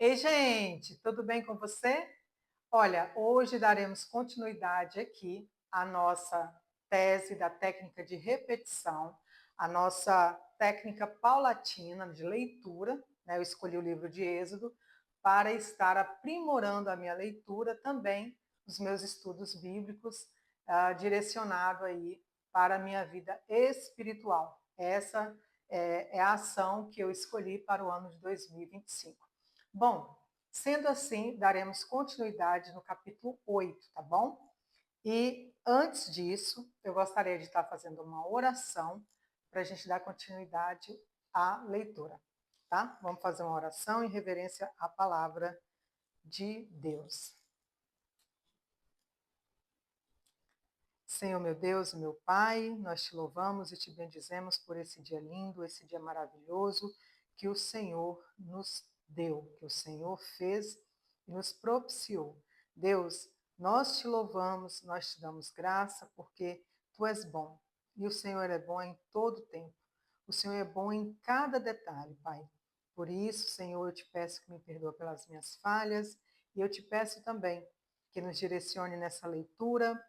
Ei, gente, tudo bem com você? Olha, hoje daremos continuidade aqui à nossa tese da técnica de repetição, a nossa técnica paulatina de leitura, né? Eu escolhi o livro de Êxodo para estar aprimorando a minha leitura, também os meus estudos bíblicos, direcionado aí para a minha vida espiritual. Essa é a ação que eu escolhi para o ano de 2025. Bom, sendo assim, daremos continuidade no capítulo 8, tá bom? E antes disso, eu gostaria de estar fazendo uma oração para a gente dar continuidade à leitura, tá? Vamos fazer uma oração em reverência à palavra de Deus. Senhor meu Deus e meu Pai, nós te louvamos e te bendizemos por esse dia lindo, esse dia maravilhoso que o Senhor nos deu, que o Senhor fez e nos propiciou. Deus, nós te louvamos, nós te damos graça porque tu és bom e o Senhor é bom em todo tempo. O Senhor é bom em cada detalhe, Pai. Por isso, Senhor, eu te peço que me perdoe pelas minhas falhas e eu te peço também que nos direcione nessa leitura,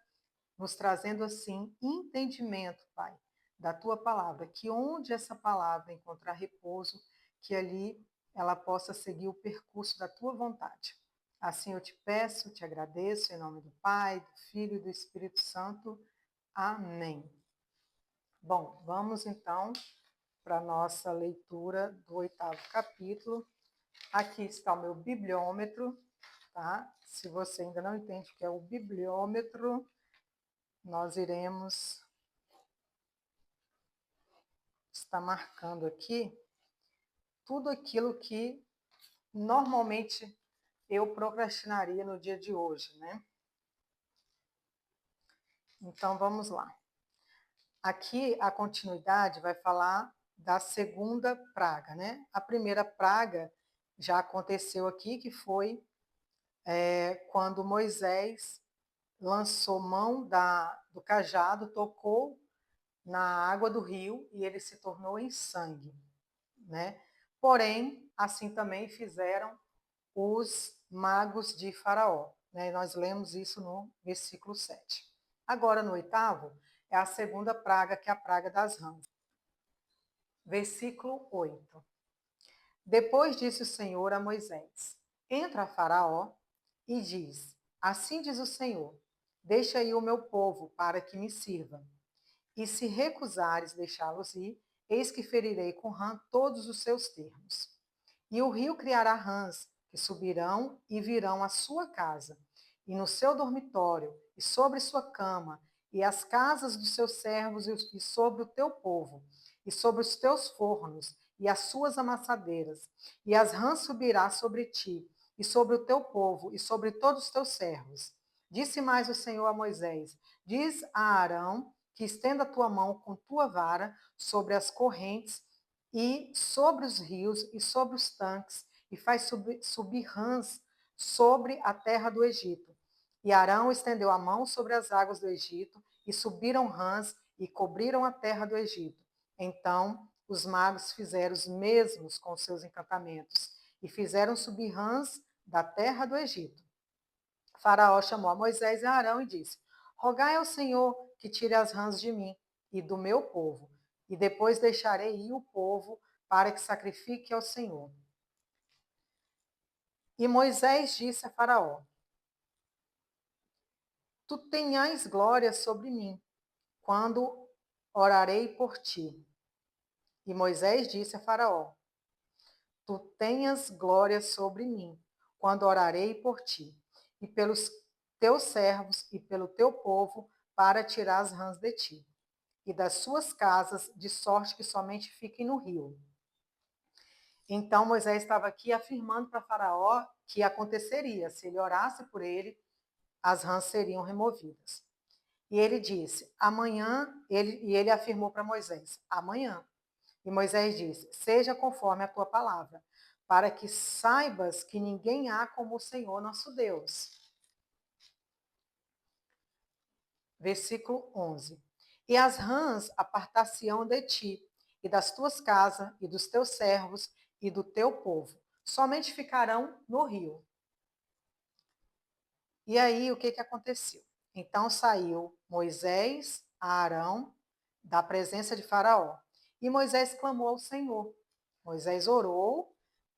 nos trazendo assim entendimento, Pai, da tua palavra, que onde essa palavra encontrar repouso, que ali ela possa seguir o percurso da tua vontade. Assim eu te peço, te agradeço, em nome do Pai, do Filho e do Espírito Santo. Amém. Bom, vamos então para a nossa leitura do 8º capítulo. Aqui está o meu bibliômetro, tá? Se você ainda não entende o que é o bibliômetro, nós iremos estar marcando aqui tudo aquilo que normalmente eu procrastinaria no dia de hoje, né? Então vamos lá. Aqui a continuidade vai falar da segunda praga, né? A primeira praga já aconteceu aqui, que foi quando Moisés lançou mão do cajado, tocou na água do rio e ele se tornou em sangue, né? Porém, assim também fizeram os magos de Faraó, né? Nós lemos isso no versículo 7. Agora, no 8º, é a segunda praga, que é a praga das rãs. Versículo 8. Depois disse o Senhor a Moisés: Entra a Faraó e diz: Assim diz o Senhor: Deixa aí o meu povo para que me sirva. E se recusares deixá-los ir, eis que ferirei com rã todos os seus termos. E o rio criará rãs, que subirão e virão à sua casa, e no seu dormitório, e sobre sua cama, e as casas dos seus servos, e sobre o teu povo, e sobre os teus fornos, e as suas amassadeiras. E as rãs subirá sobre ti, e sobre o teu povo, e sobre todos os teus servos. Disse mais o Senhor a Moisés: Diz a Arão que estenda a tua mão com tua vara sobre as correntes, e sobre os rios e sobre os tanques, e faz subir rãs sobre a terra do Egito. E Arão estendeu a mão sobre as águas do Egito, e subiram rãs e cobriram a terra do Egito. Então os magos fizeram os mesmos com seus encantamentos, e fizeram subir rãs da terra do Egito. Faraó chamou a Moisés e a Arão e disse: Rogai ao Senhor que tire as rãs de mim e do meu povo, e depois deixarei ir o povo para que sacrifique ao Senhor. E Moisés disse a Faraó: Tu tenhas glória sobre mim, quando orarei por ti. E Moisés disse a Faraó: Tu tenhas glória sobre mim, quando orarei por ti, e pelos teus servos e pelo teu povo, para tirar as rãs de ti, e das suas casas, de sorte que somente fiquem no rio. Então Moisés estava aqui afirmando para Faraó que aconteceria, se ele orasse por ele, as rãs seriam removidas. E ele disse: amanhã, ele afirmou para Moisés: amanhã. E Moisés disse: seja conforme a tua palavra, para que saibas que ninguém há como o Senhor nosso Deus. Versículo 11. E as rãs apartar-se-ão de ti, e das tuas casas, e dos teus servos, e do teu povo. somente ficarão no rio. E aí, o que aconteceu? Então saiu Moisés, Arão, da presença de Faraó. E Moisés clamou ao Senhor. Moisés orou,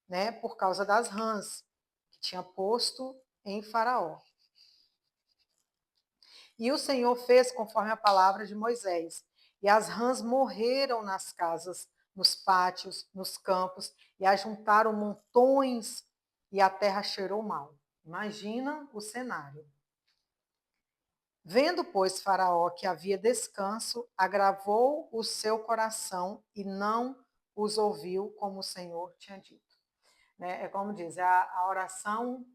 né, por causa das rãs que tinha posto em Faraó. E o Senhor fez conforme a palavra de Moisés. E as rãs morreram nas casas, nos pátios, nos campos, e ajuntaram montões, e a terra cheirou mal. Imagina o cenário. Vendo, pois, Faraó que havia descanso, agravou o seu coração e não os ouviu, como o Senhor tinha dito. Né? É como diz, a oração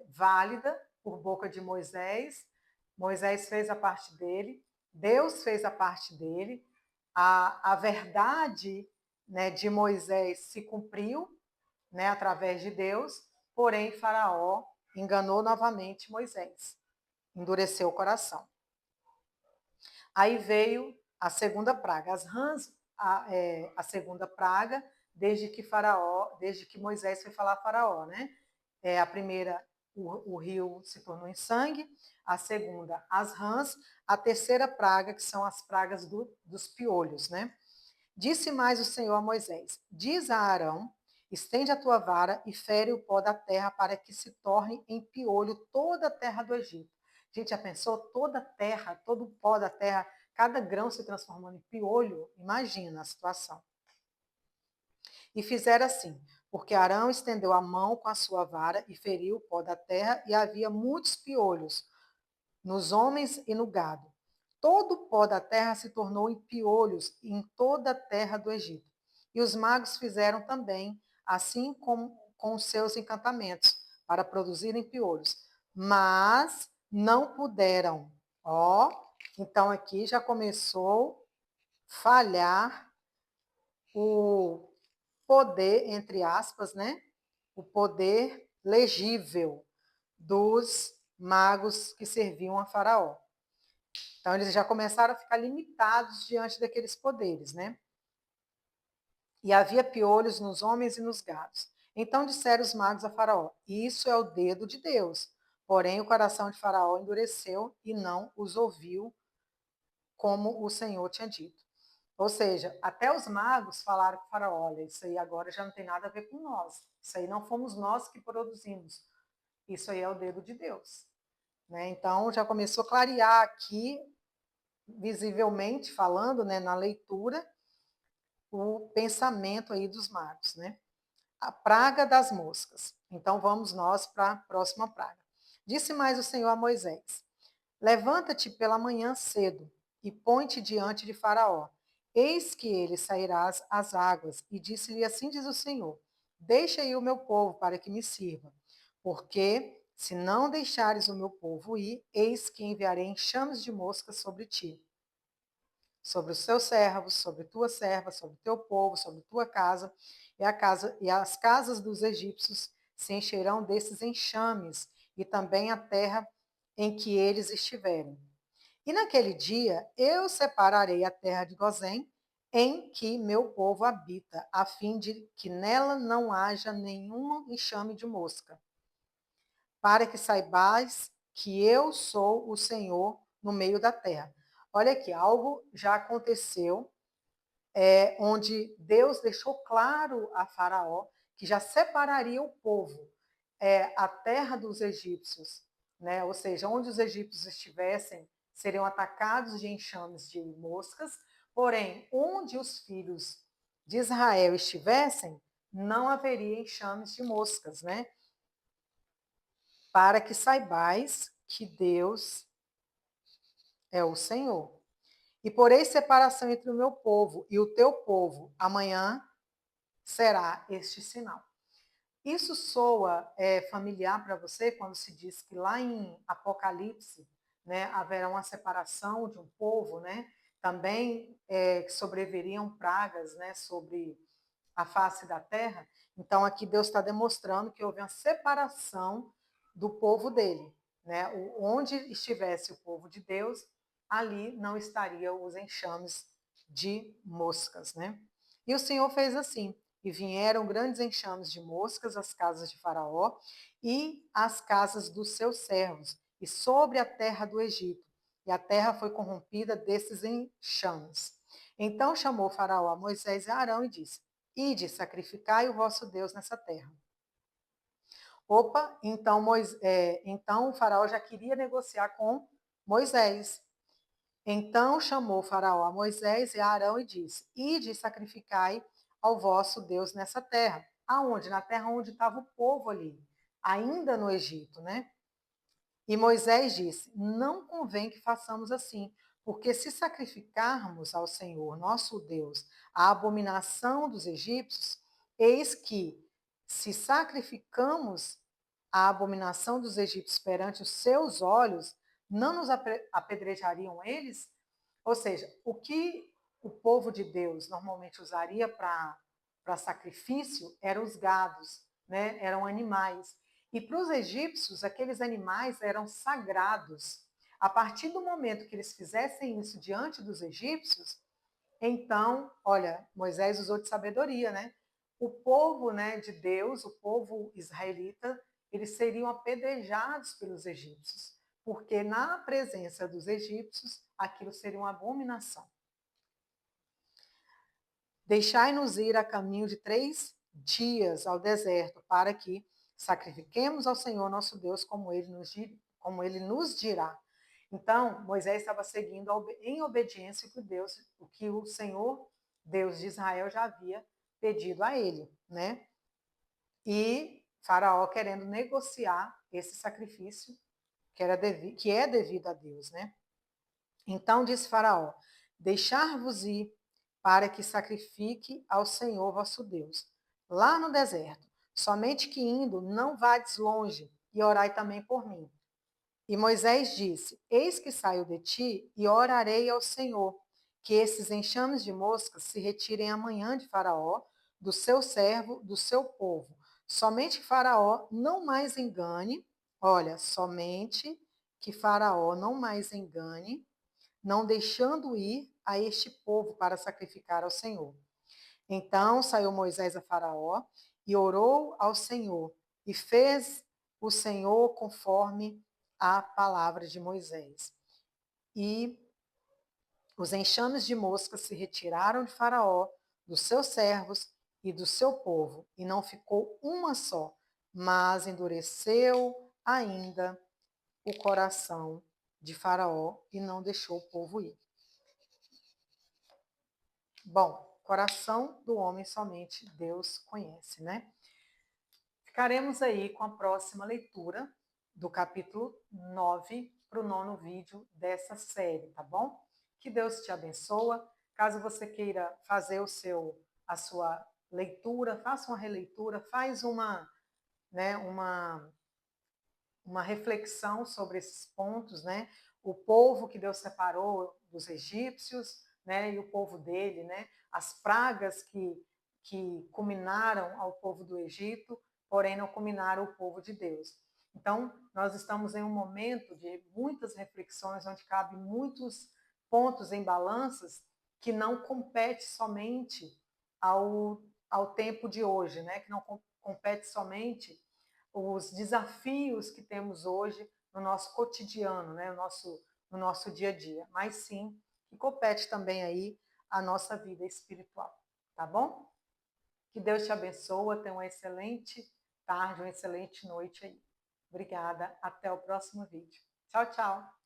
válida por boca de Moisés. Moisés fez a parte dele, Deus fez a parte dele, a verdade, né, de Moisés se cumpriu, né, através de Deus, porém Faraó enganou novamente Moisés, endureceu o coração. Aí veio a segunda praga, as rãs, a segunda praga, desde que Moisés foi falar a Faraó, né? A primeira, o rio se tornou em sangue, a segunda, as rãs, a terceira praga, que são as pragas dos piolhos, né? Disse mais o Senhor a Moisés: diz a Arão, estende a tua vara e fere o pó da terra para que se torne em piolho toda a terra do Egito. Gente, já pensou? Toda a terra, todo o pó da terra, cada grão se transformando em piolho? Imagina a situação. E fizeram assim, porque Arão estendeu a mão com a sua vara e feriu o pó da terra, e havia muitos piolhos nos homens e no gado. Todo o pó da terra se tornou em piolhos em toda a terra do Egito. E os magos fizeram também, assim como com os seus encantamentos, para produzirem piolhos. Mas não puderam. Ó, então aqui já começou a falhar o poder, entre aspas, né? O poder legível dos magos que serviam a Faraó. Então, eles já começaram a ficar limitados diante daqueles poderes, né? E havia piolhos nos homens e nos gados. Então disseram os magos a Faraó: isso é o dedo de Deus. Porém, o coração de Faraó endureceu e não os ouviu, como o Senhor tinha dito. Ou seja, até os magos falaram com o Faraó: olha, isso aí agora já não tem nada a ver com nós. Isso aí não fomos nós que produzimos. Isso aí é o dedo de Deus. Né? Então, já começou a clarear aqui, visivelmente falando, né, na leitura, o pensamento aí dos magos, né? A praga das moscas. Então, vamos nós para a próxima praga. Disse mais o Senhor a Moisés: levanta-te pela manhã cedo e põe-te diante de Faraó. Eis que ele sairá às águas. E disse-lhe: assim diz o Senhor: deixa aí o meu povo para que me sirva. Porque se não deixares o meu povo ir, eis que enviarei enxames de moscas sobre ti, sobre os seus servos, sobre tua serva, sobre teu povo, sobre tua casa, e as casas dos egípcios se encherão desses enxames, e também a terra em que eles estiverem. E naquele dia eu separarei a terra de Gozém, em que meu povo habita, a fim de que nela não haja nenhum enxame de mosca, para que saibais que eu sou o Senhor no meio da terra. Olha aqui, algo já aconteceu, onde Deus deixou claro a Faraó que já separaria o povo, a terra dos egípcios, né? Ou seja, onde os egípcios estivessem, seriam atacados de enxames de moscas, porém, onde os filhos de Israel estivessem, não haveria enxames de moscas, né? Para que saibais que Deus é o Senhor. E porei separação entre o meu povo e o teu povo. Amanhã será este sinal. Isso soa familiar para você quando se diz que lá em Apocalipse, né, haverá uma separação de um povo, né? Também sobreviriam pragas, né, sobre a face da terra. Então aqui Deus está demonstrando que houve uma separação do povo dele, né? Onde estivesse o povo de Deus, ali não estariam os enxames de moscas, né? E o Senhor fez assim. e vieram grandes enxames de moscas às casas de Faraó e às casas dos seus servos, e sobre a terra do Egito. E a terra foi corrompida desses enxames. Então chamou Faraó a Moisés e a Arão e disse: Ide, sacrificai o vosso Deus nessa terra. Opa, então o Faraó já queria negociar com Moisés. Então chamou o Faraó a Moisés e a Arão e disse: Ide e sacrificai ao vosso Deus nessa terra. Aonde? Na terra onde estava o povo ali, ainda no Egito, né? E Moisés disse: Não convém que façamos assim, porque se sacrificarmos ao Senhor, nosso Deus, a abominação dos egípcios, eis que, se sacrificamos a abominação dos egípcios perante os seus olhos, não nos apedrejariam eles? Ou seja, o que o povo de Deus normalmente usaria para sacrifício eram os gados, né? Eram animais. E para os egípcios, aqueles animais eram sagrados. A partir do momento que eles fizessem isso diante dos egípcios, então, olha, Moisés usou de sabedoria, né? O povo, né, de Deus, o povo israelita, eles seriam apedrejados pelos egípcios, porque na presença dos egípcios, aquilo seria uma abominação. Deixai-nos ir a caminho de 3 dias ao deserto, para que sacrifiquemos ao Senhor nosso Deus, como ele nos dirá. Então, Moisés estava seguindo em obediência o que o Senhor, Deus de Israel, já havia pedido a ele, né? E Faraó querendo negociar esse sacrifício que é devido a Deus, né? Então disse Faraó: Deixar-vos ir para que sacrifique ao Senhor vosso Deus, lá no deserto. Somente que indo, não vades longe, e orai também por mim. E Moisés disse: Eis que saio de ti e orarei ao Senhor, que esses enxames de moscas se retirem amanhã de Faraó, do seu servo, do seu povo. Somente que Faraó não mais engane, olha, somente que Faraó não mais engane, não deixando ir a este povo para sacrificar ao Senhor. Então saiu Moisés a Faraó e orou ao Senhor, e fez o Senhor conforme a palavra de Moisés. E os enxames de moscas se retiraram de Faraó, dos seus servos e do seu povo, e não ficou uma só, mas endureceu ainda o coração de Faraó e não deixou o povo ir. Bom, coração do homem somente Deus conhece, né? Ficaremos aí com a próxima leitura do capítulo 9 para o 9º vídeo dessa série, tá bom? Que Deus te abençoa. Caso você queira fazer a sua leitura, faça uma releitura, faz uma reflexão sobre esses pontos, né? O povo que Deus separou dos egípcios, né? E o povo dele, né? As pragas que culminaram ao povo do Egito, porém não culminaram o povo de Deus. Então, nós estamos em um momento de muitas reflexões, onde cabe muitos pontos em balanças que não compete somente ao tempo de hoje, né? Que não compete somente os desafios que temos hoje no nosso cotidiano, né? no nosso dia a dia, mas sim que compete também aí a nossa vida espiritual, tá bom? Que Deus te abençoe, tenha uma excelente tarde, uma excelente noite aí. Obrigada, até o próximo vídeo. Tchau, tchau!